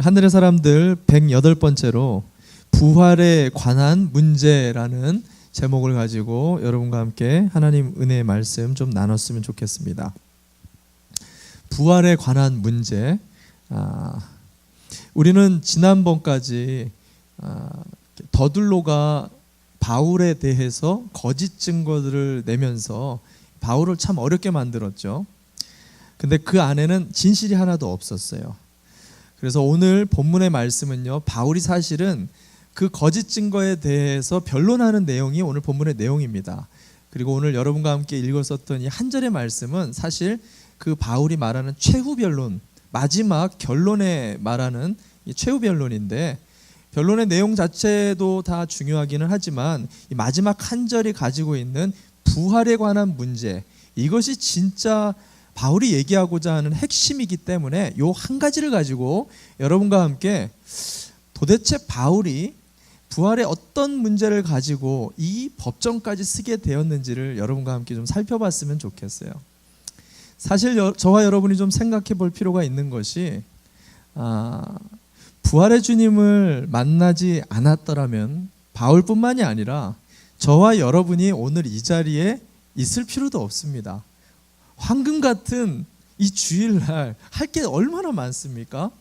하늘의 사람들 108번째로 부활에 관한 문제라는 제목을 가지고 여러분과 함께 하나님 은혜의 말씀 좀 나눴으면 좋겠습니다. 부활에 관한 문제. 우리는 지난번까지 더둘로가 바울에 대해서 거짓 증거들을 내면서 바울을 참 어렵게 만들었죠. 근데 그 안에는 진실이 하나도 없었어요. 그래서 오늘 본문의 말씀은요, 바울이 사실은 그 거짓 증거에 대해서 변론하는 내용이 오늘 본문의 내용입니다. 그리고 오늘 여러분과 함께 읽었었던 이 한 절의 말씀은 사실 그 바울이 말하는 최후 변론, 마지막 결론에 말하는 이 최후 변론인데, 변론의 내용 자체도 다 중요하기는 하지만 이 마지막 한 절이 가지고 있는 부활에 관한 문제, 이것이 진짜 바울이 얘기하고자 하는 핵심이기 때문에 이 한 가지를 가지고 여러분과 함께 도대체 바울이 부활의 어떤 문제를 가지고 이 법정까지 쓰게 되었는지를 여러분과 함께 좀 살펴봤으면 좋겠어요. 사실 저와 여러분이 좀 생각해 볼 필요가 있는 것이, 부활의 주님을 만나지 않았더라면 바울뿐만이 아니라 저와 여러분이 오늘 이 자리에 있을 필요도 없습니다. 황금 같은 이 주일날 할 게 얼마나 많습니까?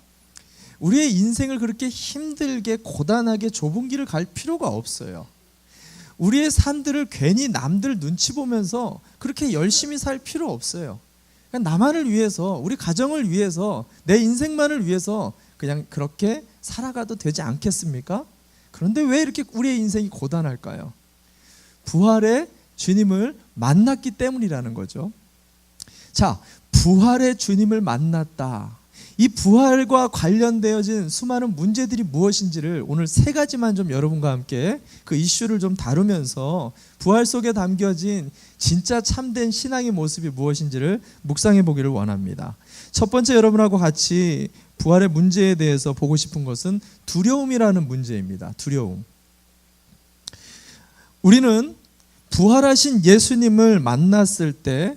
우리의 인생을 그렇게 힘들게 고단하게 좁은 길을 갈 필요가 없어요. 우리의 삶들을 괜히 남들 눈치 보면서 그렇게 열심히 살 필요 없어요. 그냥 나만을 위해서, 우리 가정을 위해서, 내 인생만을 위해서 그냥 그렇게 살아가도 되지 않겠습니까? 그런데 왜 이렇게 우리의 인생이 고단할까요? 부활의 주님을 만났기 때문이라는 거죠. 자, 부활의 주님을 만났다. 이 부활과 관련되어진 수많은 문제들이 무엇인지를 오늘 세 가지만 좀 여러분과 함께 그 이슈를 좀 다루면서 부활 속에 담겨진 진짜 참된 신앙의 모습이 무엇인지를 묵상해 보기를 원합니다. 첫 번째, 여러분하고 같이 부활의 문제에 대해서 보고 싶은 것은 두려움이라는 문제입니다. 두려움. 우리는 부활하신 예수님을 만났을 때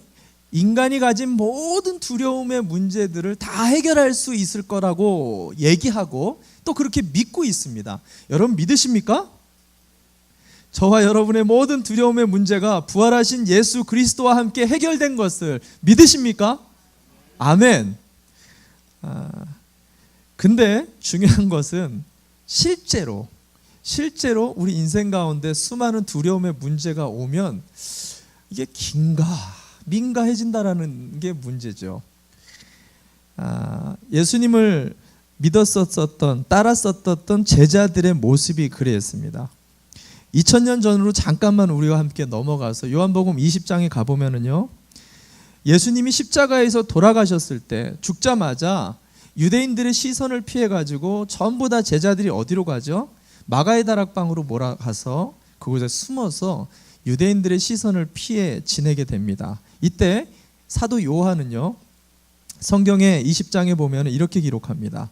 인간이 가진 모든 두려움의 문제들을 다 해결할 수 있을 거라고 얘기하고 또 그렇게 믿고 있습니다. 여러분 믿으십니까? 저와 여러분의 모든 두려움의 문제가 부활하신 예수 그리스도와 함께 해결된 것을 믿으십니까? 아멘. 근데 중요한 것은 실제로 우리 인생 가운데 수많은 두려움의 문제가 오면 이게 민가해진다라는 게 문제죠. 예수님을 믿었었던, 따랐었던 제자들의 모습이 그랬습니다. 2000년 전으로 잠깐만 우리와 함께 넘어가서 요한복음 20장에 가보면은요, 예수님이 십자가에서 돌아가셨을 때 죽자마자 유대인들의 시선을 피해가지고 전부 다 제자들이 어디로 가죠? 마가의 다락방으로 몰아가서 그곳에 숨어서 유대인들의 시선을 피해 지내게 됩니다. 이때 사도 요한은요, 성경의 20장에 보면 이렇게 기록합니다.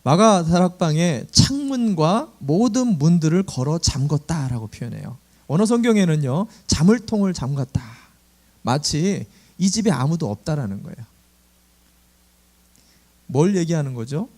마가 다락방의 창문과 모든 문들을 걸어 잠궜다라고 표현해요. 원어 성경에는요, 자물통을 잠갔다. 마치 이 집에 아무도 없다라는 거예요. 뭘 얘기하는 거죠?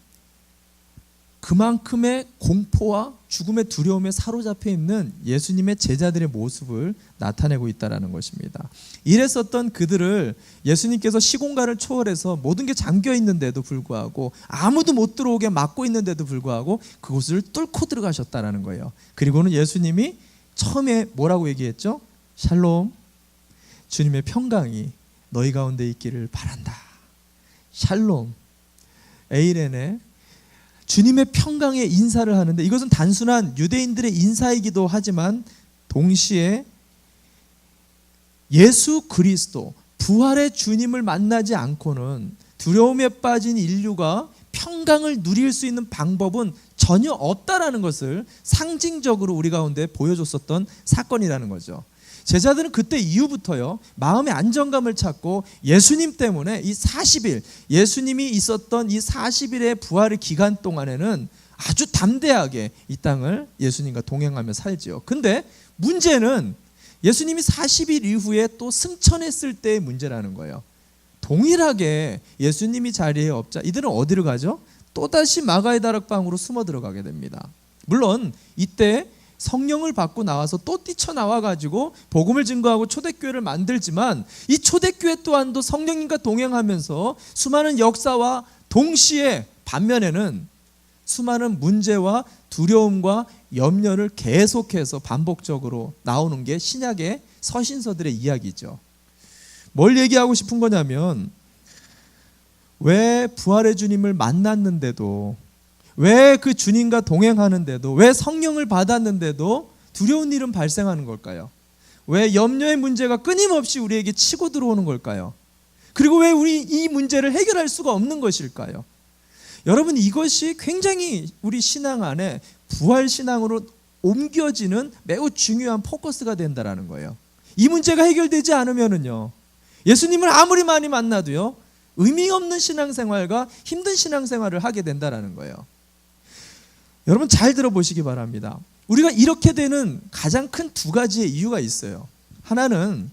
그만큼의 공포와 죽음의 두려움에 사로잡혀 있는 예수님의 제자들의 모습을 나타내고 있다는 것입니다. 이랬었던 그들을 예수님께서 시공간을 초월해서 모든 게 잠겨 있는데도 불구하고, 아무도 못 들어오게 막고 있는데도 불구하고 그곳을 뚫고 들어가셨다는 거예요. 그리고는 예수님이 처음에 뭐라고 얘기했죠? 샬롬, 주님의 평강이 너희 가운데 있기를 바란다. 샬롬, 에이레네, 주님의 평강의 인사를 하는데, 이것은 단순한 유대인들의 인사이기도 하지만 동시에 예수 그리스도, 부활의 주님을 만나지 않고는 두려움에 빠진 인류가 평강을 누릴 수 있는 방법은 전혀 없다라는 것을 상징적으로 우리 가운데 보여줬었던 사건이라는 거죠. 제자들은 그때 이후부터요, 마음의 안정감을 찾고 예수님 때문에 이 40일, 예수님이 있었던 이 40일의 부활의 기간 동안에는 아주 담대하게 이 땅을 예수님과 동행하며 살지요. 근데 문제는 예수님이 40일 이후에 또 승천했을 때의 문제라는 거예요. 동일하게 예수님이 자리에 없자 이들은 어디로 가죠? 또다시 마가의 다락방으로 숨어 들어가게 됩니다. 물론 이때 성령을 받고 나와서 또 뛰쳐나와가지고 복음을 증거하고 초대교회를 만들지만 이 초대교회 또한도 성령님과 동행하면서 수많은 역사와 동시에 반면에는 수많은 문제와 두려움과 염려를 계속해서 반복적으로 나오는 게 신약의 서신서들의 이야기죠. 뭘 얘기하고 싶은 거냐면 왜 부활의 주님을 만났는데도, 왜 그 주님과 동행하는데도, 왜 성령을 받았는데도 두려운 일은 발생하는 걸까요? 왜 염려의 문제가 끊임없이 우리에게 치고 들어오는 걸까요? 그리고 왜 우리 이 문제를 해결할 수가 없는 것일까요? 여러분, 이것이 굉장히 우리 신앙 안에 부활신앙으로 옮겨지는 매우 중요한 포커스가 된다는 거예요. 이 문제가 해결되지 않으면요, 예수님을 아무리 많이 만나도요, 의미 없는 신앙생활과 힘든 신앙생활을 하게 된다는 거예요. 여러분, 잘 들어보시기 바랍니다. 우리가 이렇게 되는 가장 큰 두 가지의 이유가 있어요. 하나는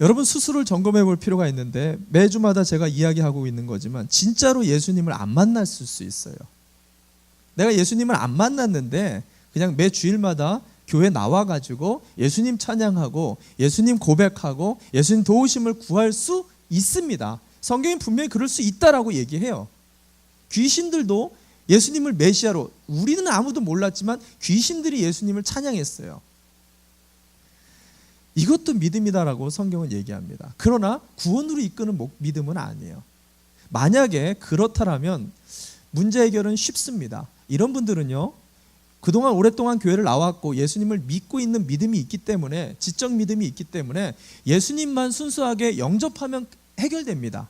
여러분 스스로를 점검해 볼 필요가 있는데, 매주마다 제가 이야기하고 있는 거지만 진짜로 예수님을 안 만났을 수 있어요. 내가 예수님을 안 만났는데 그냥 매 주일마다 교회 나와가지고 예수님 찬양하고 예수님 고백하고 예수님 도우심을 구할 수 있습니다. 성경이 분명히 그럴 수 있다라고 얘기해요. 귀신들도 예수님을 메시아로, 우리는 아무도 몰랐지만 귀신들이 예수님을 찬양했어요. 이것도 믿음이다라고 성경은 얘기합니다. 그러나 구원으로 이끄는 믿음은 아니에요. 만약에 그렇다면 문제 해결은 쉽습니다. 이런 분들은요, 그동안 오랫동안 교회를 나왔고 예수님을 믿고 있는 믿음이 있기 때문에, 지적 믿음이 있기 때문에 예수님만 순수하게 영접하면 해결됩니다.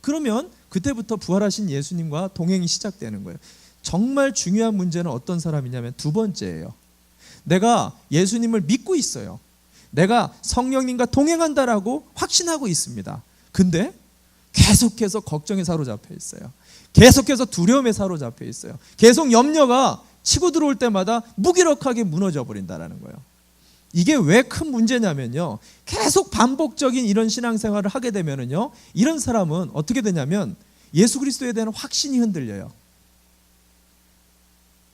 그러면 그때부터 부활하신 예수님과 동행이 시작되는 거예요. 정말 중요한 문제는 어떤 사람이냐면 두 번째예요. 내가 예수님을 믿고 있어요. 내가 성령님과 동행한다라고 확신하고 있습니다. 근데 계속해서 걱정에 사로잡혀 있어요. 계속해서 두려움에 사로잡혀 있어요. 계속 염려가 치고 들어올 때마다 무기력하게 무너져 버린다는 거예요. 이게 왜 큰 문제냐면요, 계속 반복적인 이런 신앙생활을 하게 되면요, 이런 사람은 어떻게 되냐면 예수 그리스도에 대한 확신이 흔들려요.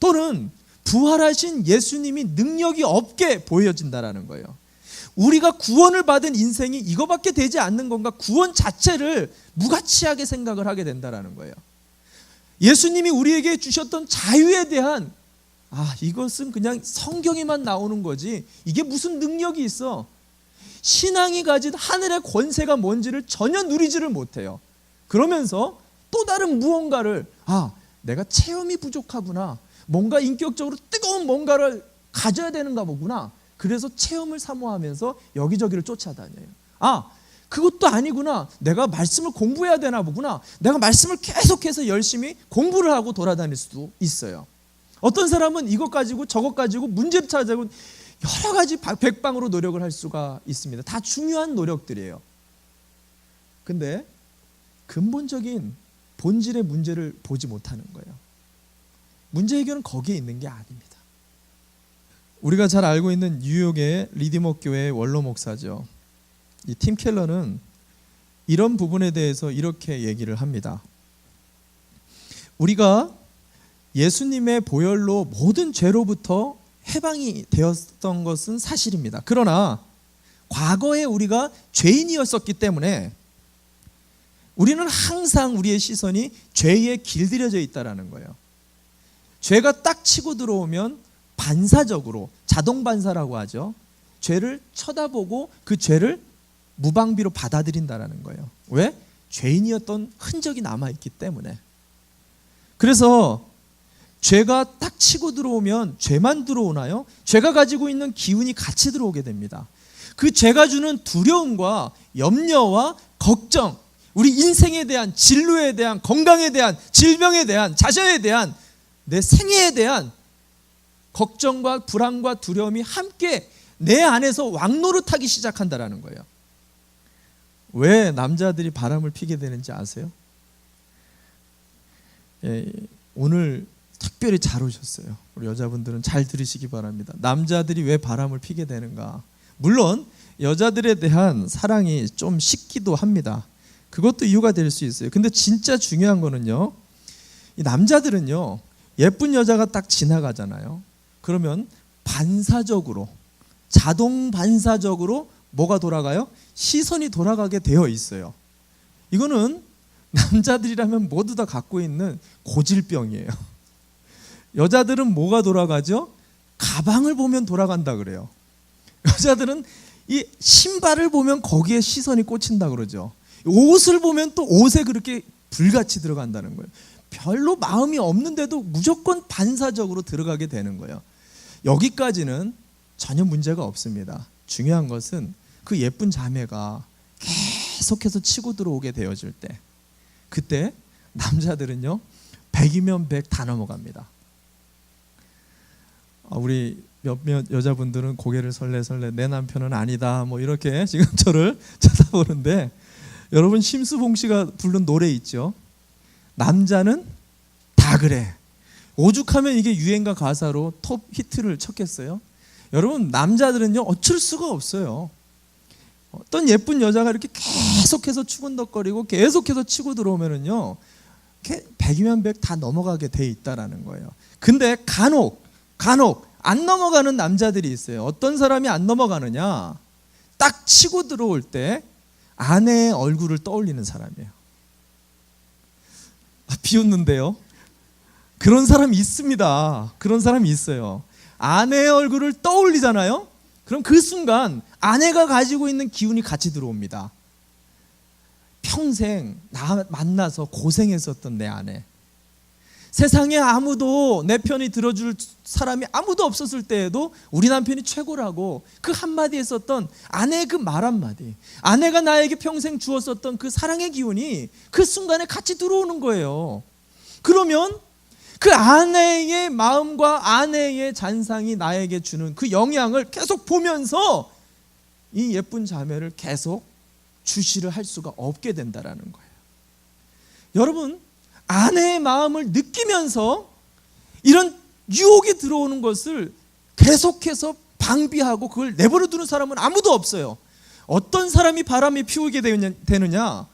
또는 부활하신 예수님이 능력이 없게 보여진다는 거예요. 우리가 구원을 받은 인생이 이거밖에 되지 않는 건가, 구원 자체를 무가치하게 생각을 하게 된다는 거예요. 예수님이 우리에게 주셨던 자유에 대한, 이것은 그냥 성경에만 나오는 거지 이게 무슨 능력이 있어, 신앙이 가진 하늘의 권세가 뭔지를 전혀 누리지를 못해요. 그러면서 또 다른 무언가를, 내가 체험이 부족하구나, 뭔가 인격적으로 뜨거운 뭔가를 가져야 되는가 보구나, 그래서 체험을 사모하면서 여기저기를 쫓아다녀요. 그것도 아니구나, 내가 말씀을 공부해야 되나 보구나, 내가 말씀을 계속해서 열심히 공부를 하고 돌아다닐 수도 있어요. 어떤 사람은 이것 가지고 저것 가지고 문제 찾아고 여러 가지 백방으로 노력을 할 수가 있습니다. 다 중요한 노력들이에요. 근데 근본적인 본질의 문제를 보지 못하는 거예요. 문제 해결은 거기에 있는 게 아닙니다. 우리가 잘 알고 있는 뉴욕의 리디머 교회의 원로 목사죠. 이 팀 켈러는 이런 부분에 대해서 이렇게 얘기를 합니다. 우리가 예수님의 보혈로 모든 죄로부터 해방이 되었던 것은 사실입니다. 그러나 과거에 우리가 죄인이었었기 때문에 우리는 항상 우리의 시선이 죄에 길들여져 있다는 거예요. 죄가 딱 치고 들어오면 반사적으로, 자동 반사라고 하죠, 죄를 쳐다보고 그 죄를 무방비로 받아들인다는 거예요. 왜? 죄인이었던 흔적이 남아있기 때문에. 그래서 죄가 딱 치고 들어오면 죄만 들어오나요? 죄가 가지고 있는 기운이 같이 들어오게 됩니다. 그 죄가 주는 두려움과 염려와 걱정, 우리 인생에 대한, 진로에 대한, 건강에 대한, 질병에 대한, 자녀에 대한, 내 생애에 대한 걱정과 불안과 두려움이 함께 내 안에서 왕노릇하기 시작한다는 거예요. 왜 남자들이 바람을 피게 되는지 아세요? 오늘 특별히 잘 오셨어요. 우리 여자분들은 잘 들으시기 바랍니다. 남자들이 왜 바람을 피게 되는가? 물론 여자들에 대한 사랑이 좀 식기도 합니다. 그것도 이유가 될 수 있어요. 근데 진짜 중요한 거는요, 이 남자들은요, 예쁜 여자가 딱 지나가잖아요. 그러면 반사적으로, 자동 반사적으로 뭐가 돌아가요? 시선이 돌아가게 되어 있어요. 이거는 남자들이라면 모두 다 갖고 있는 고질병이에요. 여자들은 뭐가 돌아가죠? 가방을 보면 돌아간다 그래요. 여자들은 이 신발을 보면 거기에 시선이 꽂힌다 그러죠. 옷을 보면 또 옷에 그렇게 불같이 들어간다는 거예요. 별로 마음이 없는데도 무조건 반사적으로 들어가게 되는 거예요. 여기까지는 전혀 문제가 없습니다. 중요한 것은 그 예쁜 자매가 계속해서 치고 들어오게 되어질 때, 그때 남자들은요 100이면 100 다 넘어갑니다. 우리 몇몇 여자분들은 고개를 설레설레 내 남편은 아니다 뭐 이렇게 지금 저를 쳐다보는데, 여러분 심수봉 씨가 부른 노래 있죠. 남자는 다 그래. 오죽하면 이게 유행가 가사로 톱 히트를 쳤겠어요. 여러분 남자들은요 어쩔 수가 없어요. 어떤 예쁜 여자가 이렇게 계속해서 추근덕거리고 계속해서 치고 들어오면은요 100이면 100 다 넘어가게 돼 있다라는 거예요. 근데 간혹 안 넘어가는 남자들이 있어요. 어떤 사람이 안 넘어가느냐, 딱 치고 들어올 때 아내의 얼굴을 떠올리는 사람이에요. 비웃는데요, 그런 사람이 있습니다. 그런 사람이 있어요. 아내의 얼굴을 떠올리잖아요. 그럼 그 순간 아내가 가지고 있는 기운이 같이 들어옵니다. 평생 나 만나서 고생했었던 내 아내, 세상에 아무도 내 편이 들어줄 사람이 아무도 없었을 때에도 우리 남편이 최고라고 그 한마디에 썼던 아내의 그 말 한마디, 아내가 나에게 평생 주었었던 그 사랑의 기운이 그 순간에 같이 들어오는 거예요. 그러면 그 아내의 마음과 아내의 잔상이 나에게 주는 그 영향을 계속 보면서 이 예쁜 자매를 계속 주시를 할 수가 없게 된다라는 거예요. 여러분, 아내의 마음을 느끼면서 이런 유혹이 들어오는 것을 계속해서 방비하고 그걸 내버려 두는 사람은 아무도 없어요. 어떤 사람이 바람이 피우게 되느냐?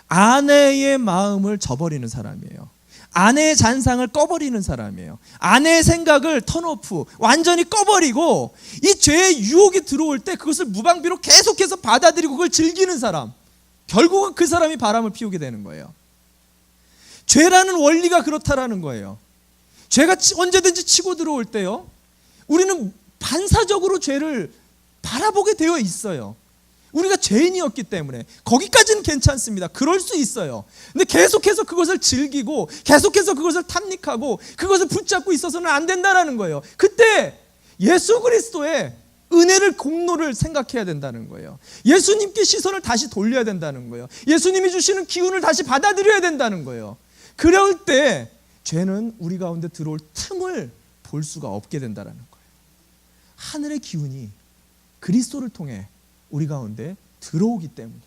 아내의 마음을 저버리는 사람이에요. 아내의 잔상을 꺼버리는 사람이에요. 아내의 생각을 턴오프, 완전히 꺼버리고 이 죄의 유혹이 들어올 때 그것을 무방비로 계속해서 받아들이고 그걸 즐기는 사람, 결국은 그 사람이 바람을 피우게 되는 거예요. 죄라는 원리가 그렇다라는 거예요. 죄가 언제든지 치고 들어올 때요, 우리는 반사적으로 죄를 바라보게 되어 있어요. 우리가 죄인이었기 때문에 거기까지는 괜찮습니다. 그럴 수 있어요. 근데 계속해서 그것을 즐기고 계속해서 그것을 탐닉하고 그것을 붙잡고 있어서는 안 된다는 거예요. 그때 예수 그리스도의 은혜를, 공로를 생각해야 된다는 거예요. 예수님께 시선을 다시 돌려야 된다는 거예요. 예수님이 주시는 기운을 다시 받아들여야 된다는 거예요. 그럴 때 죄는 우리 가운데 들어올 틈을 볼 수가 없게 된다는 거예요. 하늘의 기운이 그리스도를 통해 우리 가운데 들어오기 때문이에요.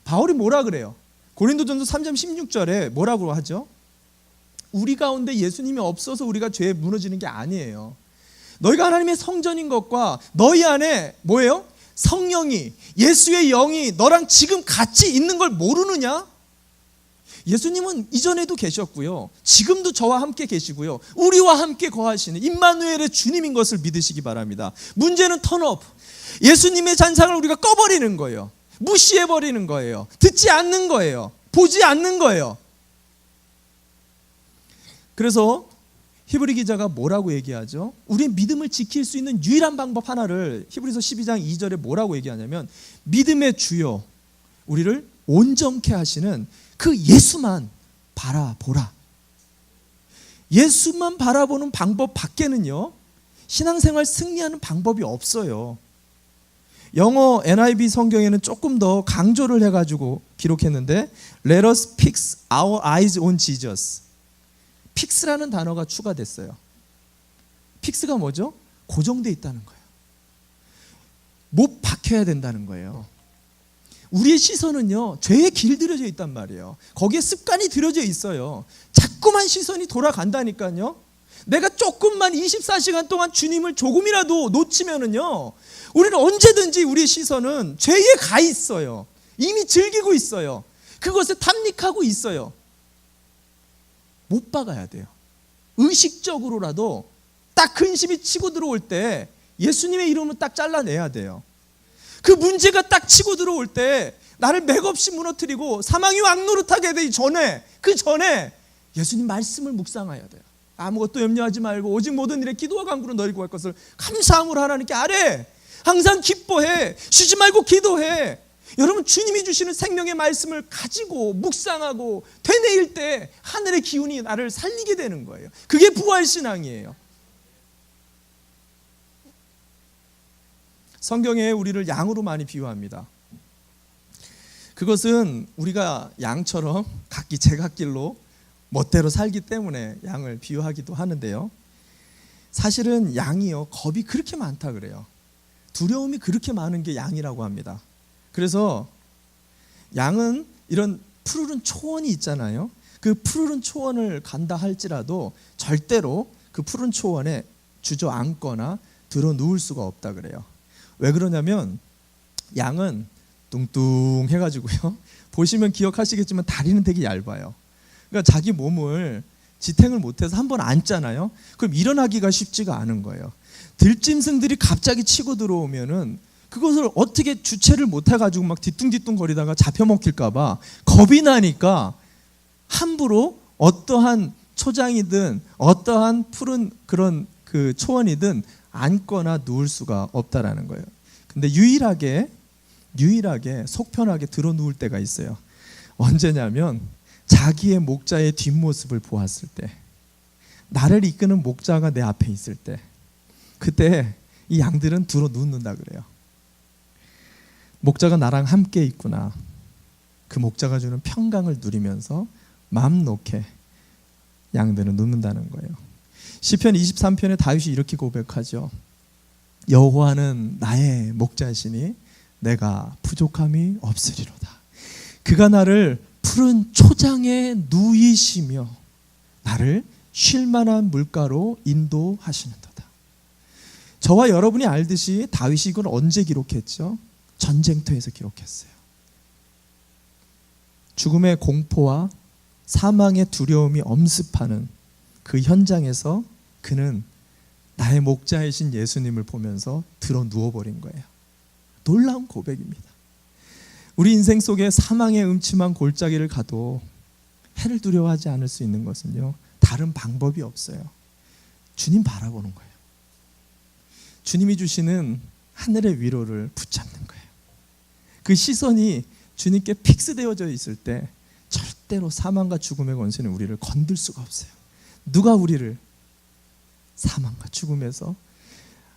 바울이 뭐라 그래요? 고린도전서 3장 16절에 뭐라고 하죠? 우리 가운데 예수님이 없어서 우리가 죄에 무너지는 게 아니에요. 너희가 하나님의 성전인 것과 너희 안에 뭐예요? 성령이, 예수의 영이 너랑 지금 같이 있는 걸 모르느냐? 예수님은 이전에도 계셨고요, 지금도 저와 함께 계시고요, 우리와 함께 거하시는 임마누엘의 주님인 것을 믿으시기 바랍니다. 문제는 턴오프, 예수님의 잔상을 우리가 꺼버리는 거예요. 무시해버리는 거예요. 듣지 않는 거예요. 보지 않는 거예요. 그래서 히브리 기자가 뭐라고 얘기하죠? 우리의 믿음을 지킬 수 있는 유일한 방법 하나를 히브리서 12장 2절에 뭐라고 얘기하냐면, 믿음의 주요, 우리를 온전케 하시는 그 예수만 바라보라. 예수만 바라보는 방법 밖에는요, 신앙생활 승리하는 방법이 없어요. 영어 NIV 성경에는 조금 더 강조를 해가지고 기록했는데, Let us fix our eyes on Jesus. 픽스라는 단어가 추가됐어요. 픽스가 뭐죠? 고정되어 있다는 거예요. 못 박혀야 된다는 거예요. 우리의 시선은요, 죄에 길들여져 있단 말이에요. 거기에 습관이 들여져 있어요. 자꾸만 시선이 돌아간다니까요. 내가 조금만 24시간 동안 주님을 조금이라도 놓치면은요, 우리는 언제든지 우리의 시선은 죄에 가 있어요. 이미 즐기고 있어요. 그것에 탐닉하고 있어요. 못 박아야 돼요. 의식적으로라도 딱 근심이 치고 들어올 때 예수님의 이름을 딱 잘라내야 돼요. 그 문제가 딱 치고 들어올 때 나를 맥없이 무너뜨리고 사망이 왕노릇하게 되기 전에, 그 전에 예수님 말씀을 묵상해야 돼요. 아무것도 염려하지 말고 오직 모든 일에 기도와 간구로 너희 구할 것을 감사함으로 하나님께 아뢰. 항상 기뻐해. 쉬지 말고 기도해. 여러분, 주님이 주시는 생명의 말씀을 가지고 묵상하고 되뇌일 때 하늘의 기운이 나를 살리게 되는 거예요. 그게 부활신앙이에요. 성경에 우리를 양으로 많이 비유합니다. 그것은 우리가 양처럼 각기 제각길로 멋대로 살기 때문에 양을 비유하기도 하는데요. 사실은 양이요, 겁이 그렇게 많다 그래요. 두려움이 그렇게 많은 게 양이라고 합니다. 그래서 양은 이런 푸르른 초원이 있잖아요. 그 푸르른 초원을 간다 할지라도 절대로 그 푸른 초원에 주저앉거나 들어 누울 수가 없다 그래요. 왜 그러냐면 양은 뚱뚱해가지고요, 보시면 기억하시겠지만 다리는 되게 얇아요. 그러니까 자기 몸을 지탱을 못해서 한번 앉잖아요. 그럼 일어나기가 쉽지가 않은 거예요. 들짐승들이 갑자기 치고 들어오면은 그것을 어떻게 주체를 못해가지고 막 뒤뚱뒤뚱 거리다가 잡혀먹힐까봐 겁이 나니까 함부로 어떠한 초장이든 어떠한 푸른 그런 그 초원이든 앉거나 누울 수가 없다라는 거예요. 근데 유일하게 속 편하게 들어 누울 때가 있어요. 언제냐면 자기의 목자의 뒷모습을 보았을 때, 나를 이끄는 목자가 내 앞에 있을 때, 그때 이 양들은 들어 눕는다 그래요. 목자가 나랑 함께 있구나. 그 목자가 주는 평강을 누리면서 마음 놓게 양들은 눕는다는 거예요. 시편 23편에 다윗이 이렇게 고백하죠. 여호와는 나의 목자시니 내가 부족함이 없으리로다. 그가 나를 푸른 초장에 누이시며 나를 쉴 만한 물가로 인도하시는도다. 저와 여러분이 알듯이 다윗이 이걸 언제 기록했죠? 전쟁터에서 기록했어요. 죽음의 공포와 사망의 두려움이 엄습하는 그 현장에서 그는 나의 목자이신 예수님을 보면서 들어 누워버린 거예요. 놀라운 고백입니다. 우리 인생 속에 사망의 음침한 골짜기를 가도 해를 두려워하지 않을 수 있는 것은요, 다른 방법이 없어요. 주님 바라보는 거예요. 주님이 주시는 하늘의 위로를 붙잡는 거예요. 그 시선이 주님께 픽스되어져 있을 때 절대로 사망과 죽음의 권세는 우리를 건들 수가 없어요. 누가 우리를 사망과 죽음에서,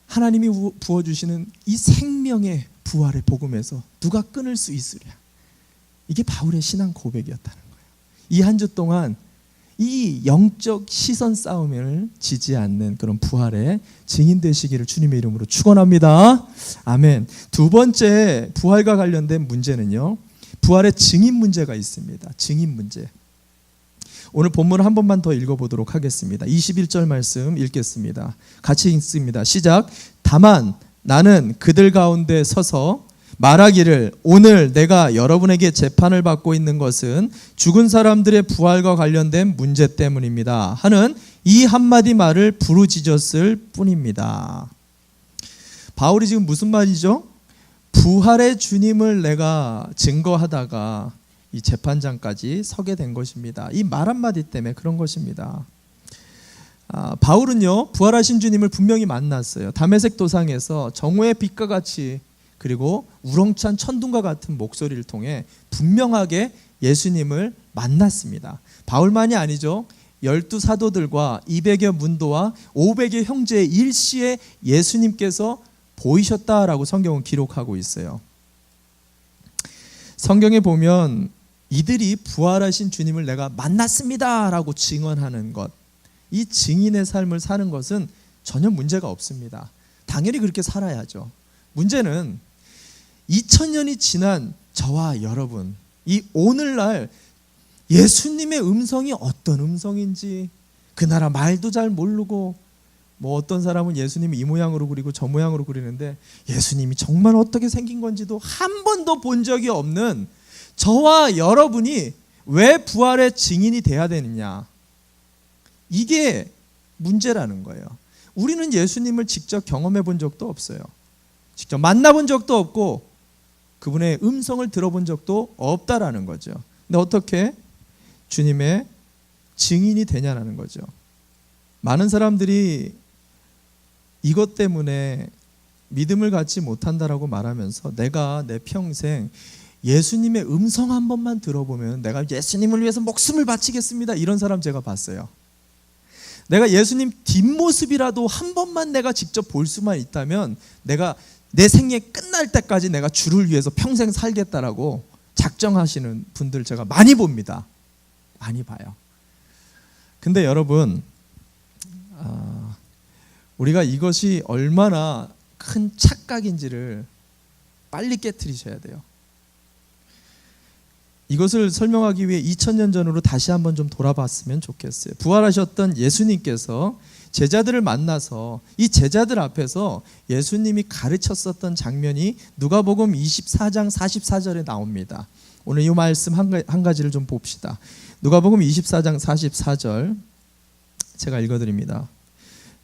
하나님이 부어주시는 이 생명의 부활의 복음에서 누가 끊을 수 있으랴. 이게 바울의 신앙 고백이었다는 거예요. 이 한 주 동안 이 영적 시선 싸움을 지지 않는 그런 부활의 증인 되시기를 주님의 이름으로 축원합니다. 아멘. 두 번째 부활과 관련된 문제는요, 부활의 증인 문제가 있습니다. 증인 문제. 오늘 본문을 한 번만 더 읽어보도록 하겠습니다. 21절 말씀 읽겠습니다. 같이 읽습니다. 시작. 다만 나는 그들 가운데 서서 말하기를 오늘 내가 여러분에게 재판을 받고 있는 것은 죽은 사람들의 부활과 관련된 문제 때문입니다 하는 이 한마디 말을 부르짖었을 뿐입니다. 바울이 지금 무슨 말이죠? 부활의 주님을 내가 증거하다가 이 재판장까지 서게 된 것입니다. 이 말 한마디 때문에 그런 것입니다. 바울은요, 부활하신 주님을 분명히 만났어요. 다메섹 도상에서 정오의 빛과 같이, 그리고 우렁찬 천둥과 같은 목소리를 통해 분명하게 예수님을 만났습니다. 바울만이 아니죠. 12사도들과 200여 문도와 500여 형제의 일시에 예수님께서 보이셨다라고 성경은 기록하고 있어요. 성경에 보면 이들이 부활하신 주님을 내가 만났습니다라고 증언하는 것, 이 증인의 삶을 사는 것은 전혀 문제가 없습니다. 당연히 그렇게 살아야죠. 문제는 2000년이 지난 저와 여러분, 이 오늘날 예수님의 음성이 어떤 음성인지, 그 나라 말도 잘 모르고, 뭐 어떤 사람은 예수님이 이 모양으로 그리고 저 모양으로 그리는데 예수님이 정말 어떻게 생긴 건지도 한 번도 본 적이 없는 저와 여러분이 왜 부활의 증인이 돼야 되느냐? 이게 문제라는 거예요. 우리는 예수님을 직접 경험해 본 적도 없어요. 직접 만나본 적도 없고 그분의 음성을 들어본 적도 없다라는 거죠. 근데 어떻게 주님의 증인이 되냐라는 거죠. 많은 사람들이 이것 때문에 믿음을 갖지 못한다라고 말하면서 내가 내 평생 예수님의 음성 한 번만 들어보면 내가 예수님을 위해서 목숨을 바치겠습니다, 이런 사람 제가 봤어요. 내가 예수님 뒷모습이라도 한 번만 내가 직접 볼 수만 있다면 내가 내 생애 끝날 때까지 내가 주를 위해서 평생 살겠다라고 작정하시는 분들 제가 많이 봅니다. 많이 봐요. 근데 여러분, 우리가 이것이 얼마나 큰 착각인지를 빨리 깨트리셔야 돼요. 이것을 설명하기 위해 2000년 전으로 다시 한번 좀 돌아봤으면 좋겠어요. 부활하셨던 예수님께서 제자들을 만나서 이 제자들 앞에서 예수님이 가르쳤었던 장면이 누가복음 24장 44절에 나옵니다. 오늘 이 말씀 한 가지를 좀 봅시다. 누가복음 24장 44절 제가 읽어드립니다.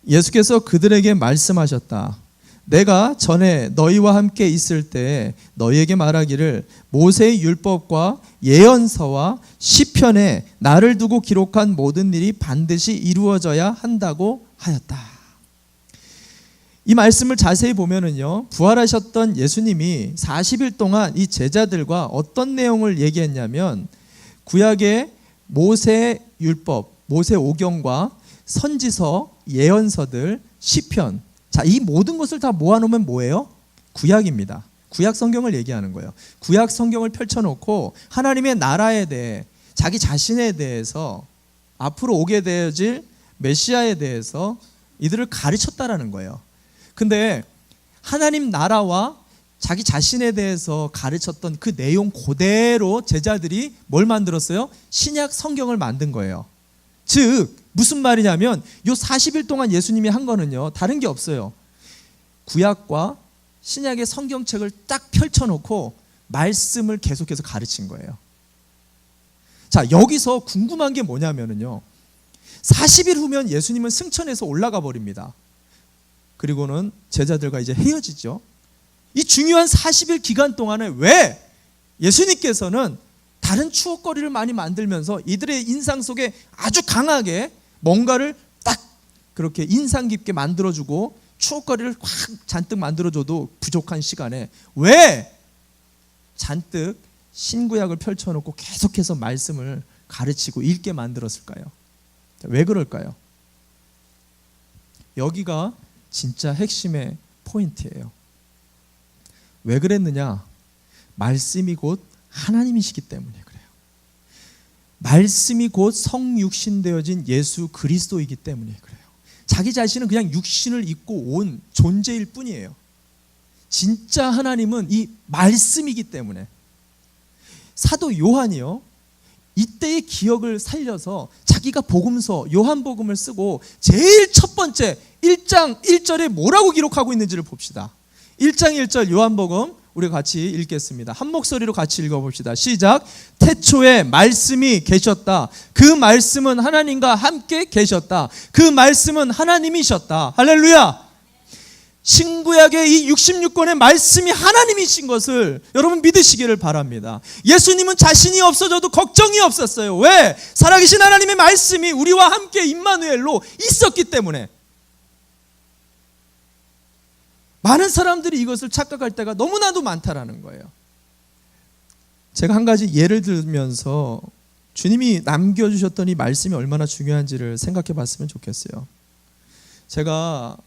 예수께서 그들에게 말씀하셨다. 내가 전에 너희와 함께 있을 때 너희에게 말하기를 모세의 율법과 예언서와 시편에 나를 두고 기록한 모든 일이 반드시 이루어져야 한다고 하였다. 이 말씀을 자세히 보면은요, 부활하셨던 예수님이 40일 동안 이 제자들과 어떤 내용을 얘기했냐면 구약의 모세 율법, 모세 오경과 선지서, 예언서들, 시편, 자, 이 모든 것을 다 모아놓으면 뭐예요? 구약입니다. 구약 성경을 얘기하는 거예요. 구약 성경을 펼쳐놓고 하나님의 나라에 대해, 자기 자신에 대해서, 앞으로 오게 되어질 메시아에 대해서 이들을 가르쳤다라는 거예요. 근데 하나님 나라와 자기 자신에 대해서 가르쳤던 그 내용 그대로 제자들이 뭘 만들었어요? 신약 성경을 만든 거예요. 즉 무슨 말이냐면 요 40일 동안 예수님이 한 거는요, 다른 게 없어요. 구약과 신약의 성경책을 딱 펼쳐놓고 말씀을 계속해서 가르친 거예요. 자, 여기서 궁금한 게 뭐냐면요, 40일 후면 예수님은 승천해서 올라가 버립니다. 그리고는 제자들과 이제 헤어지죠. 이 중요한 40일 기간 동안에 왜 예수님께서는 다른 추억거리를 많이 만들면서 이들의 인상 속에 아주 강하게 뭔가를 딱 그렇게 인상 깊게 만들어주고 추억거리를 확 잔뜩 만들어줘도 부족한 시간에 왜 잔뜩 신구약을 펼쳐놓고 계속해서 말씀을 가르치고 읽게 만들었을까요? 왜 그럴까요? 여기가 진짜 핵심의 포인트예요. 왜 그랬느냐? 말씀이 곧 하나님이시기 때문에 그래요. 말씀이 곧 성육신 되어진 예수 그리스도이기 때문에 그래요. 자기 자신은 그냥 육신을 입고 온 존재일 뿐이에요. 진짜 하나님은 이 말씀이기 때문에. 사도 요한이요, 이때의 기억을 살려서 자기가 복음서 요한복음을 쓰고 제일 첫 번째 1장 1절에 뭐라고 기록하고 있는지를 봅시다. 1장 1절 요한복음 우리 같이 읽겠습니다. 한 목소리로 같이 읽어봅시다. 시작. 태초에 말씀이 계셨다. 그 말씀은 하나님과 함께 계셨다. 그 말씀은 하나님이셨다. 할렐루야. 신구약의 이 66권의 말씀이 하나님이신 것을 여러분 믿으시기를 바랍니다. 예수님은 자신이 없어져도 걱정이 없었어요. 왜? 살아계신 하나님의 말씀이 우리와 함께 임마누엘로 있었기 때문에. 많은 사람들이 이것을 착각할 때가 너무나도 많다라는 거예요. 제가 한 가지 예를 들면서 주님이 남겨주셨던 이 말씀이 얼마나 중요한지를 생각해 봤으면 좋겠어요. 제가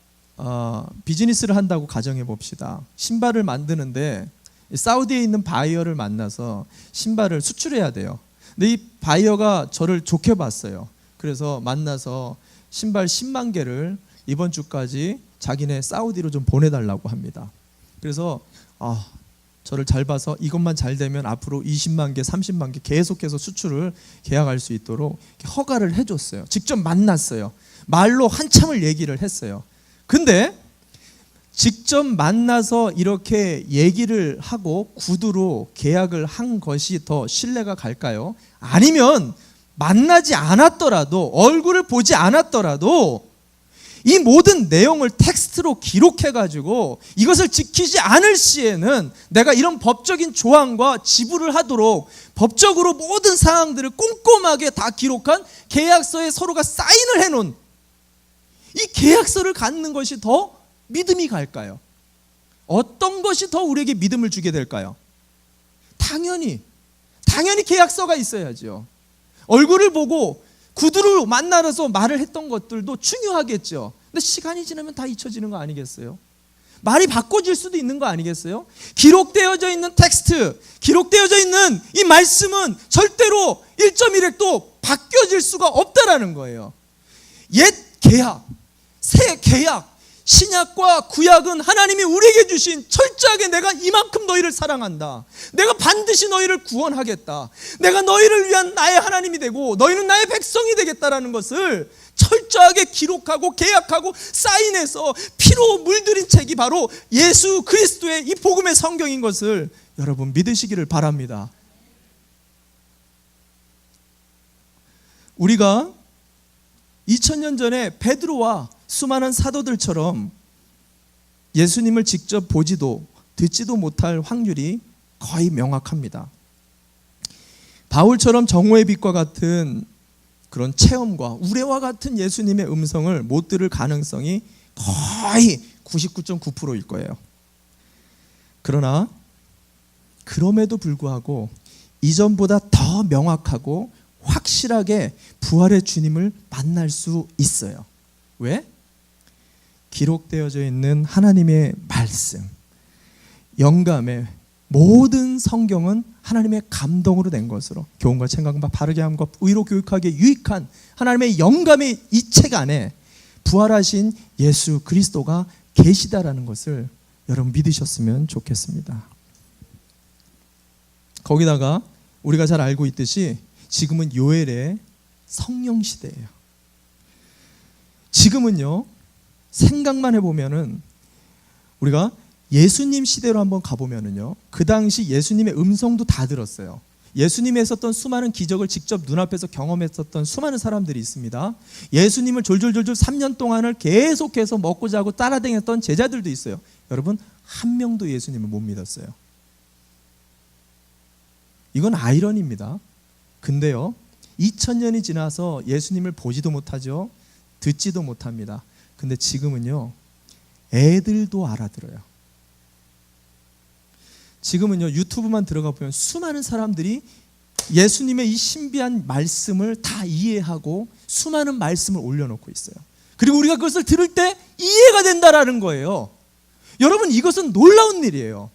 비즈니스를 한다고 가정해 봅시다. 신발을 만드는데 사우디에 있는 바이어를 만나서 신발을 수출해야 돼요. 근데 이 바이어가 저를 좋게 봤어요. 그래서 만나서 신발 10만 개를 이번 주까지 자기네 사우디로 좀 보내달라고 합니다. 그래서 저를 잘 봐서 이것만 잘 되면 앞으로 20만 개, 30만 개 계속해서 수출을 계약할 수 있도록 허가를 해줬어요. 직접 만났어요. 말로 한참을 얘기를 했어요. 근데 직접 만나서 이렇게 얘기를 하고 구두로 계약을 한 것이 더 신뢰가 갈까요? 아니면 만나지 않았더라도, 얼굴을 보지 않았더라도 이 모든 내용을 텍스트로 기록해가지고 이것을 지키지 않을 시에는 내가 이런 법적인 조항과 지불을 하도록 법적으로 모든 사항들을 꼼꼼하게 다 기록한 계약서에 서로가 사인을 해놓은 이 계약서를 갖는 것이 더 믿음이 갈까요? 어떤 것이 더 우리에게 믿음을 주게 될까요? 당연히 계약서가 있어야죠. 얼굴을 보고 구두로 만나서 말을 했던 것들도 중요하겠죠. 근데 시간이 지나면 다 잊혀지는 거 아니겠어요? 말이 바꿔질 수도 있는 거 아니겠어요? 기록되어져 있는 텍스트, 기록되어져 있는 이 말씀은 절대로 1.1획도 바뀌어질 수가 없다라는 거예요. 옛 계약, 새 계약, 신약과 구약은 하나님이 우리에게 주신 철저하게 내가 이만큼 너희를 사랑한다, 내가 반드시 너희를 구원하겠다, 내가 너희를 위한 나의 하나님이 되고 너희는 나의 백성이 되겠다라는 것을 철저하게 기록하고 계약하고 사인해서 피로 물들인 책이 바로 예수 그리스도의 이 복음의 성경인 것을 여러분 믿으시기를 바랍니다. 우리가 2000년 전에 베드로와 수많은 사도들처럼 예수님을 직접 보지도 듣지도 못할 확률이 거의 명확합니다. 바울처럼 정오의 빛과 같은 그런 체험과 우레와 같은 예수님의 음성을 못 들을 가능성이 거의 99.9%일 거예요. 그러나 그럼에도 불구하고 이전보다 더 명확하고 확실하게 부활의 주님을 만날 수 있어요. 왜? 기록되어져 있는 하나님의 말씀, 영감의 모든 성경은 하나님의 감동으로 된 것으로 교훈과 책망과 바르게 함과 의로 교육하기에 유익한 하나님의 영감의 이 책 안에 부활하신 예수 그리스도가 계시다라는 것을 여러분 믿으셨으면 좋겠습니다. 거기다가 우리가 잘 알고 있듯이 지금은 요엘의 성령 시대예요. 지금은요, 생각만 해보면은 우리가 예수님 시대로 한번 가보면은요, 그 당시 예수님의 음성도 다 들었어요. 예수님이 했었던 수많은 기적을 직접 눈앞에서 경험했었던 수많은 사람들이 있습니다. 예수님을 졸졸졸졸 3년 동안을 계속해서 먹고 자고 따라다녔던 제자들도 있어요. 여러분, 한 명도 예수님을 못 믿었어요. 이건 아이러니입니다. 근데요, 2000년이 지나서 예수님을 보지도 못하죠, 듣지도 못합니다. 근데 지금은요, 애들도 알아들어요. 지금은요, 유튜브만 들어가 보면 수많은 사람들이 예수님의 이 신비한 말씀을 다 이해하고 수많은 말씀을 올려놓고 있어요. 그리고 우리가 그것을 들을 때 이해가 된다라는 거예요. 여러분, 이것은 놀라운 일이에요.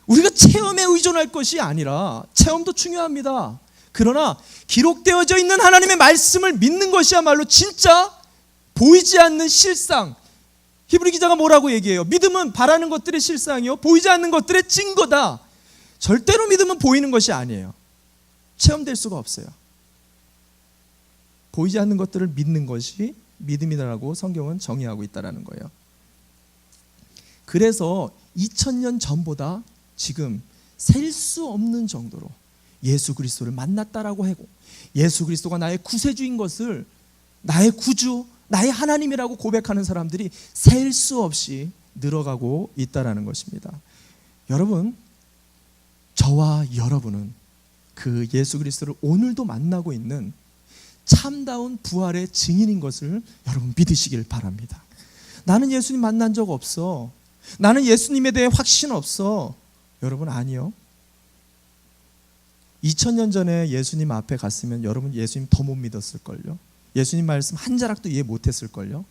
우리가 체험에 의존할 것이 아니라, 체험도 중요합니다. 그러나 기록되어져 있는 하나님의 말씀을 믿는 것이야말로 진짜 보이지 않는 실상. 히브리 기자가 뭐라고 얘기해요? 믿음은 바라는 것들의 실상이요, 보이지 않는 것들의 증거다. 절대로 믿음은 보이는 것이 아니에요. 체험될 수가 없어요. 보이지 않는 것들을 믿는 것이 믿음이라고 성경은 정의하고 있다는 거예요. 그래서 2000년 전보다 지금 셀 수 없는 정도로 예수 그리스도를 만났다라고 하고, 예수 그리스도가 나의 구세주인 것을 나의 구주, 나의 하나님이라고 고백하는 사람들이 셀 수 없이 늘어가고 있다라는 것입니다. 여러분, 저와 여러분은 그 예수 그리스도를 오늘도 만나고 있는 참다운 부활의 증인인 것을 여러분 믿으시길 바랍니다. 나는 예수님 만난 적 없어, 나는 예수님에 대해 확신 없어. 여러분, 아니요. 2000년 전에 예수님 앞에 갔으면 여러분 예수님 더 못 믿었을걸요. 예수님 말씀 한 자락도 이해 못했을걸요.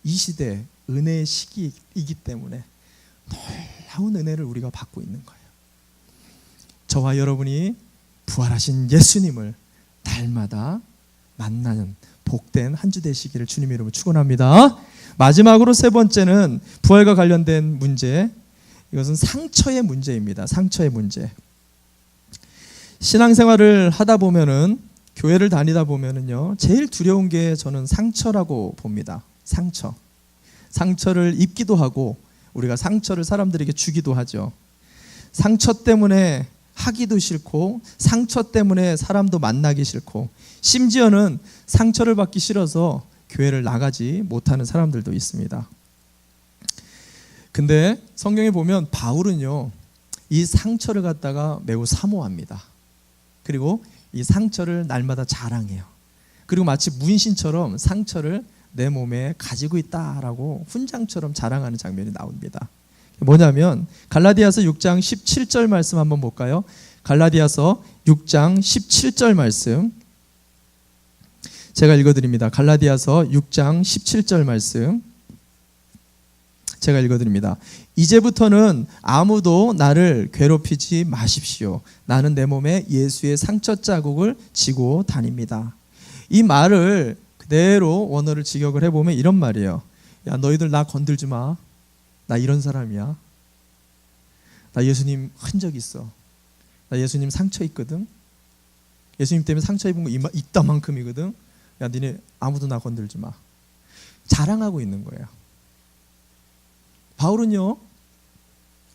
이 시대 은혜의 시기이기 때문에 놀라운 은혜를 우리가 받고 있는 거예요. 저와 여러분이 부활하신 예수님을 날마다 만나는 복된 한 주 되시기를 주님의 이름으로 축원합니다. 마지막으로 세 번째는 부활과 관련된 문제, 이것은 상처의 문제입니다. 상처의 문제. 신앙생활을 하다 보면은, 교회를 다니다 보면은요, 제일 두려운 게 저는 상처라고 봅니다. 상처. 상처를 입기도 하고 우리가 상처를 사람들에게 주기도 하죠. 상처 때문에 하기도 싫고 상처 때문에 사람도 만나기 싫고 심지어는 상처를 받기 싫어서 교회를 나가지 못하는 사람들도 있습니다. 근데 성경에 보면 바울은요, 이 상처를 갖다가 매우 사모합니다. 그리고 이 상처를 날마다 자랑해요. 그리고 마치 문신처럼 상처를 내 몸에 가지고 있다라고 훈장처럼 자랑하는 장면이 나옵니다. 뭐냐면 갈라디아서 6장 17절 말씀 한번 볼까요? 갈라디아서 6장 17절 말씀 제가 읽어드립니다. 갈라디아서 6장 17절 말씀 제가 읽어드립니다. 이제부터는 아무도 나를 괴롭히지 마십시오. 나는 내 몸에 예수의 상처 자국을 지고 다닙니다. 이 말을 그대로 원어를 직역을 해보면 이런 말이에요. 야, 너희들 나 건들지 마. 나 이런 사람이야. 나 예수님 흔적 있어. 나 예수님 상처 있거든. 예수님 때문에 상처 입은 거 이따만큼이거든. 야, 니네 아무도 나 건들지 마. 자랑하고 있는 거예요. 바울은요,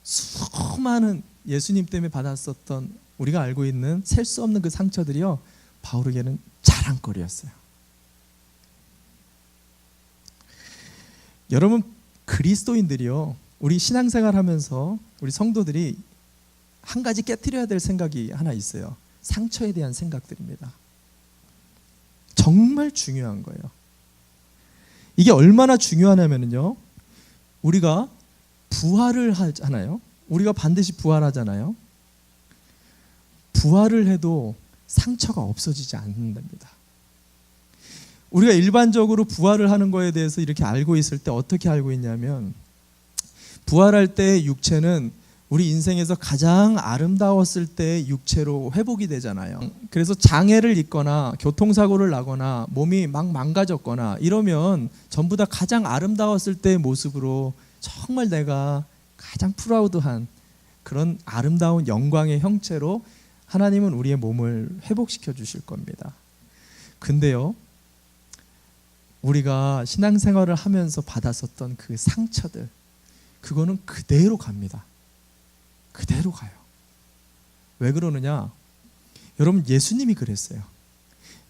수많은 예수님 때문에 받았었던 우리가 알고 있는 셀 수 없는 그 상처들이요, 바울에게는 자랑거리였어요. 여러분, 그리스도인들이요, 우리 신앙생활 하면서 우리 성도들이 한 가지 깨트려야 될 생각이 하나 있어요. 상처에 대한 생각들입니다. 정말 중요한 거예요. 이게 얼마나 중요하냐면요, 우리가 부활을 하잖아요. 우리가 반드시 부활하잖아요. 부활을 해도 상처가 없어지지 않는답니다. 우리가 일반적으로 부활을 하는 거에 대해서 이렇게 알고 있을 때 어떻게 알고 있냐면, 부활할 때 육체는 우리 인생에서 가장 아름다웠을 때 육체로 회복이 되잖아요. 그래서 장애를 입거나 교통사고를 나거나 몸이 막 망가졌거나 이러면 전부 다 가장 아름다웠을 때의 모습으로 정말 내가 가장 프라우드한 그런 아름다운 영광의 형체로 하나님은 우리의 몸을 회복시켜 주실 겁니다. 근데요, 우리가 신앙생활을 하면서 받았었던 그 상처들, 그거는 그대로 갑니다. 그대로 가요. 왜 그러느냐? 여러분, 예수님이 그랬어요.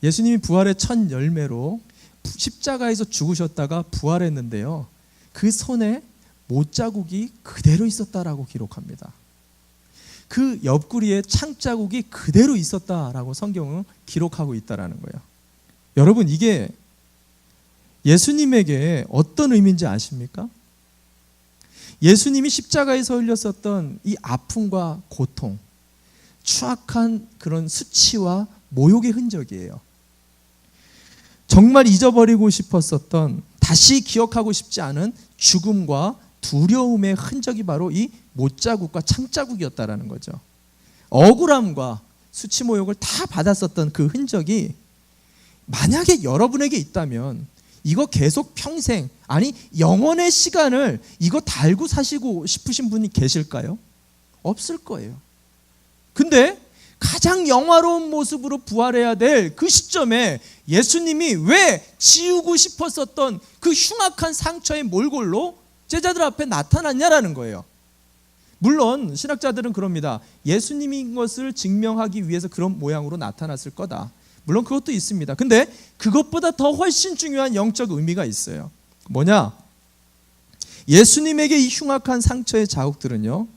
예수님이 부활의 첫 열매로 십자가에서 죽으셨다가 부활했는데요, 그 손에 못자국이 그대로 있었다라고 기록합니다. 그 옆구리에 창자국이 그대로 있었다라고 성경은 기록하고 있다라는 거예요. 여러분, 이게 예수님에게 어떤 의미인지 아십니까? 예수님이 십자가에서 흘렸었던 이 아픔과 고통, 추악한 그런 수치와 모욕의 흔적이에요. 정말 잊어버리고 싶었었던, 다시 기억하고 싶지 않은 죽음과 두려움의 흔적이 바로 이 못자국과 창자국이었다라는 거죠. 억울함과 수치 모욕을 다 받았었던 그 흔적이 만약에 여러분에게 있다면 이거 계속 평생, 아니 영원의 시간을 이거 달고 사시고 싶으신 분이 계실까요? 없을 거예요. 근데 가장 영화로운 모습으로 부활해야 될 그 시점에 예수님이 왜 지우고 싶었었던 그 흉악한 상처의 몰골로 제자들 앞에 나타났냐라는 거예요. 물론 신학자들은 그럽니다. 예수님인 것을 증명하기 위해서 그런 모양으로 나타났을 거다. 물론 그것도 있습니다. 근데 그것보다 더 훨씬 중요한 영적 의미가 있어요. 뭐냐? 예수님에게 이 흉악한 상처의 자국들은요,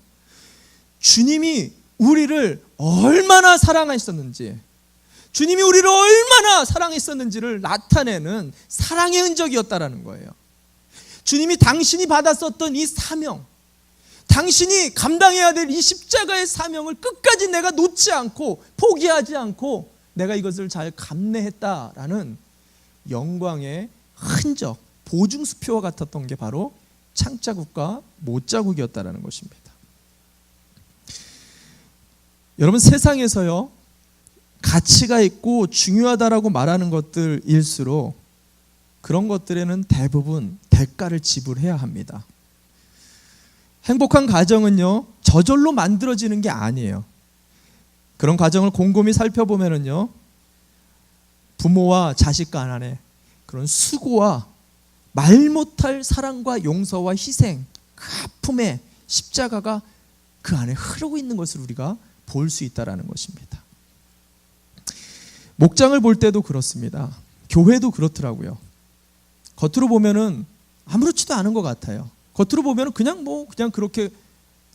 주님이 우리를 얼마나 사랑하셨는지, 주님이 우리를 얼마나 사랑했었는지를 나타내는 사랑의 흔적이었다라는 거예요. 주님이 당신이 받았었던 이 사명, 당신이 감당해야 될 이 십자가의 사명을 끝까지 내가 놓지 않고 포기하지 않고 내가 이것을 잘 감내했다라는 영광의 흔적, 보증수표와 같았던 게 바로 창자국과 못자국이었다라는 것입니다. 여러분, 세상에서요, 가치가 있고 중요하다라고 말하는 것들일수록 그런 것들에는 대부분 대가를 지불해야 합니다. 행복한 가정은요, 저절로 만들어지는 게 아니에요. 그런 가정을 곰곰이 살펴보면은요, 부모와 자식 간의 그런 수고와 말 못할 사랑과 용서와 희생, 그 아픔의 십자가가 그 안에 흐르고 있는 것을 우리가 볼 수 있다라는 것입니다. 목장을 볼 때도 그렇습니다. 교회도 그렇더라고요. 겉으로 보면은 아무렇지도 않은 것 같아요. 겉으로 보면은 그냥 그렇게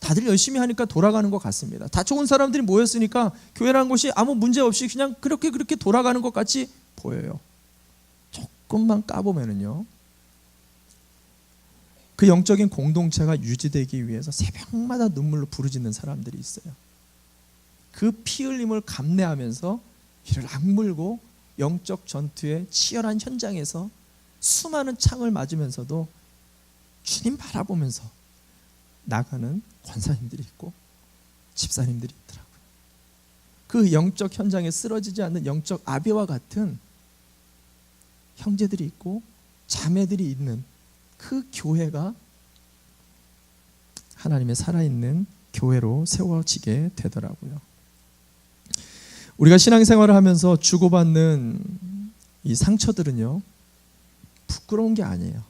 다들 열심히 하니까 돌아가는 것 같습니다. 다 좋은 사람들이 모였으니까 교회라는 곳이 아무 문제 없이 그냥 그렇게 돌아가는 것 같이 보여요. 조금만 까보면은요, 그 영적인 공동체가 유지되기 위해서 새벽마다 눈물로 부르짖는 사람들이 있어요. 그 피 흘림을 감내하면서 이를 악물고 영적 전투의 치열한 현장에서 수많은 창을 맞으면서도 주님 바라보면서 나가는 권사님들이 있고 집사님들이 있더라고요. 그 영적 현장에 쓰러지지 않는 영적 아비와 같은 형제들이 있고 자매들이 있는 그 교회가 하나님의 살아있는 교회로 세워지게 되더라고요. 우리가 신앙생활을 하면서 주고받는 이 상처들은요, 부끄러운 게 아니에요.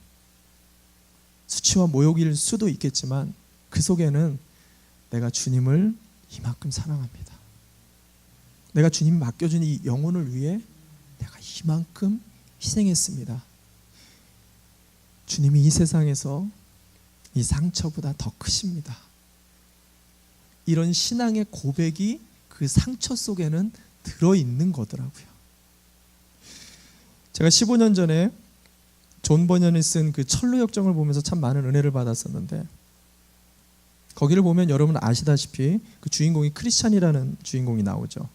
수치와 모욕일 수도 있겠지만 그 속에는 내가 주님을 이만큼 사랑합니다. 내가 주님 맡겨준 이 영혼을 위해 내가 이만큼 희생했습니다. 주님이 이 세상에서 이 상처보다 더 크십니다. 이런 신앙의 고백이 그 상처 속에는 들어있는 거더라고요. 제가 15년 전에 존 버년이 쓴 그 철로 역정을 보면서 참 많은 은혜를 받았었는데, 거기를 보면 여러분 아시다시피 그 주인공이 크리스찬이라는 주인공이 나오죠.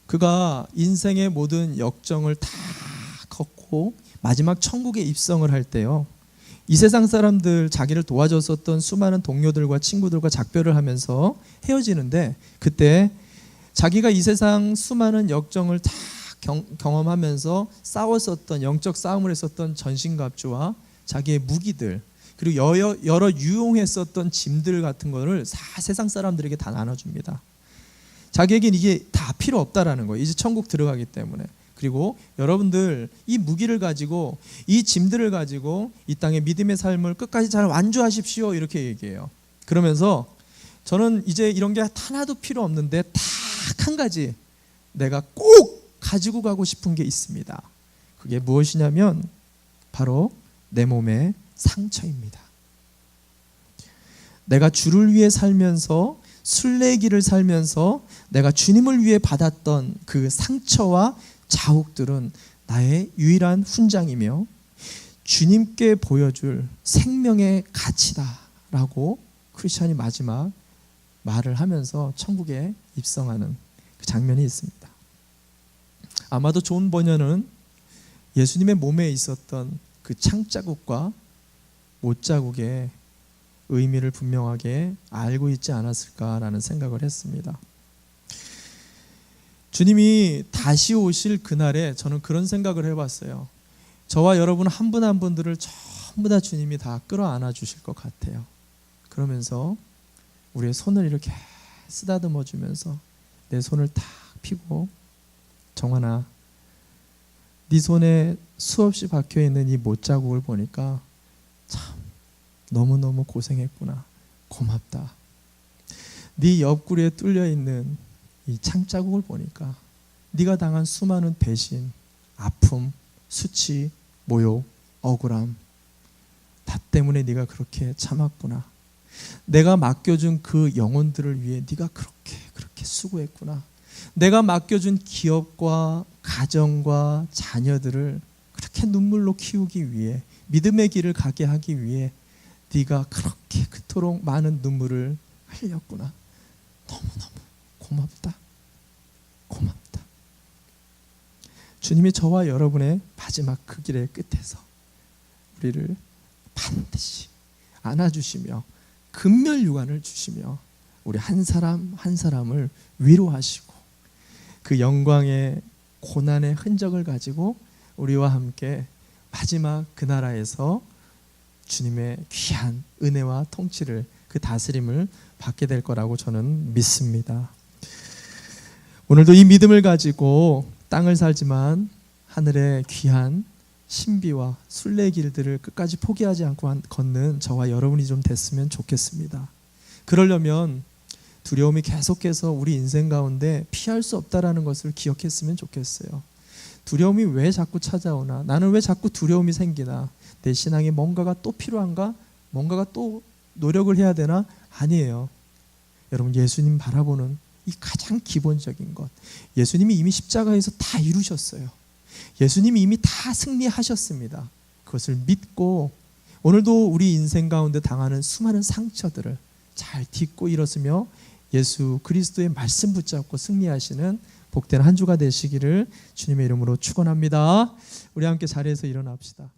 그가 인생의 모든 역정을 다 걷고 마지막 천국에 입성을 할 때요, 이 세상 사람들, 자기를 도와줬었던 수많은 동료들과 친구들과 작별을 하면서 헤어지는데, 그때 자기가 이 세상 수많은 역정을 다 경험하면서 싸웠었던, 영적 싸움을 했었던 전신갑주와 자기의 무기들, 그리고 여러 유용했었던 짐들 같은 거를 다 세상 사람들에게 다 나눠줍니다. 자기에겐 이게 다 필요 없다라는 거예요. 이제 천국 들어가기 때문에. 그리고 여러분들 이 무기를 가지고, 이 짐들을 가지고 이 땅의 믿음의 삶을 끝까지 잘 완주하십시오, 이렇게 얘기해요. 그러면서 저는 이제 이런 게 하나도 필요 없는데 딱 한 가지 내가 꼭 가지고 가고 싶은 게 있습니다. 그게 무엇이냐면 바로 내 몸의 상처입니다. 내가 주를 위해 살면서, 순례길을 살면서 내가 주님을 위해 받았던 그 상처와 자욱들은 나의 유일한 훈장이며 주님께 보여줄 생명의 가치다라고 크리스찬이 마지막 말을 하면서 천국에 입성하는 그 장면이 있습니다. 아마도 존 버년은 예수님의 몸에 있었던 그 창자국과 못자국의 의미를 분명하게 알고 있지 않았을까라는 생각을 했습니다. 주님이 다시 오실 그날에 저는 그런 생각을 해봤어요. 저와 여러분 한 분 한 분들을 전부 다 주님이 다 끌어안아 주실 것 같아요. 그러면서 우리의 손을 이렇게 쓰다듬어 주면서 내 손을 탁 펴고, 정환아, 네 손에 수없이 박혀있는 이 못자국을 보니까 참 너무너무 고생했구나, 고맙다. 네 옆구리에 뚫려있는 이 창자국을 보니까 네가 당한 수많은 배신, 아픔, 수치, 모욕, 억울함, 나 때문에 네가 그렇게 참았구나. 내가 맡겨준 그 영혼들을 위해 네가 그렇게 수고했구나. 내가 맡겨준 기업과 가정과 자녀들을 그렇게 눈물로 키우기 위해, 믿음의 길을 가게 하기 위해 네가 그렇게 그토록 많은 눈물을 흘렸구나. 너무너무 고맙다. 고맙다. 주님이 저와 여러분의 마지막 그 길의 끝에서 우리를 반드시 안아주시며 금멸유관을 주시며 우리 한 사람 한 사람을 위로하시고 그 영광의 고난의 흔적을 가지고 우리와 함께 마지막 그 나라에서 주님의 귀한 은혜와 통치를, 그 다스림을 받게 될 거라고 저는 믿습니다. 오늘도 이 믿음을 가지고 땅을 살지만 하늘의 귀한 신비와 순례길들을 끝까지 포기하지 않고 걷는 저와 여러분이 좀 됐으면 좋겠습니다. 그러려면 두려움이 계속해서 우리 인생 가운데 피할 수 없다라는 것을 기억했으면 좋겠어요. 두려움이 왜 자꾸 찾아오나? 나는 왜 자꾸 두려움이 생기나? 내 신앙에 뭔가가 또 필요한가? 뭔가가 또 노력을 해야 되나? 아니에요. 여러분, 예수님 바라보는 이 가장 기본적인 것, 예수님이 이미 십자가에서 다 이루셨어요. 예수님이 이미 다 승리하셨습니다. 그것을 믿고 오늘도 우리 인생 가운데 당하는 수많은 상처들을 잘 딛고 일어서며 예수 그리스도의 말씀 붙잡고 승리하시는 복된 한 주가 되시기를 주님의 이름으로 축원합니다. 우리 함께 자리에서 일어납시다.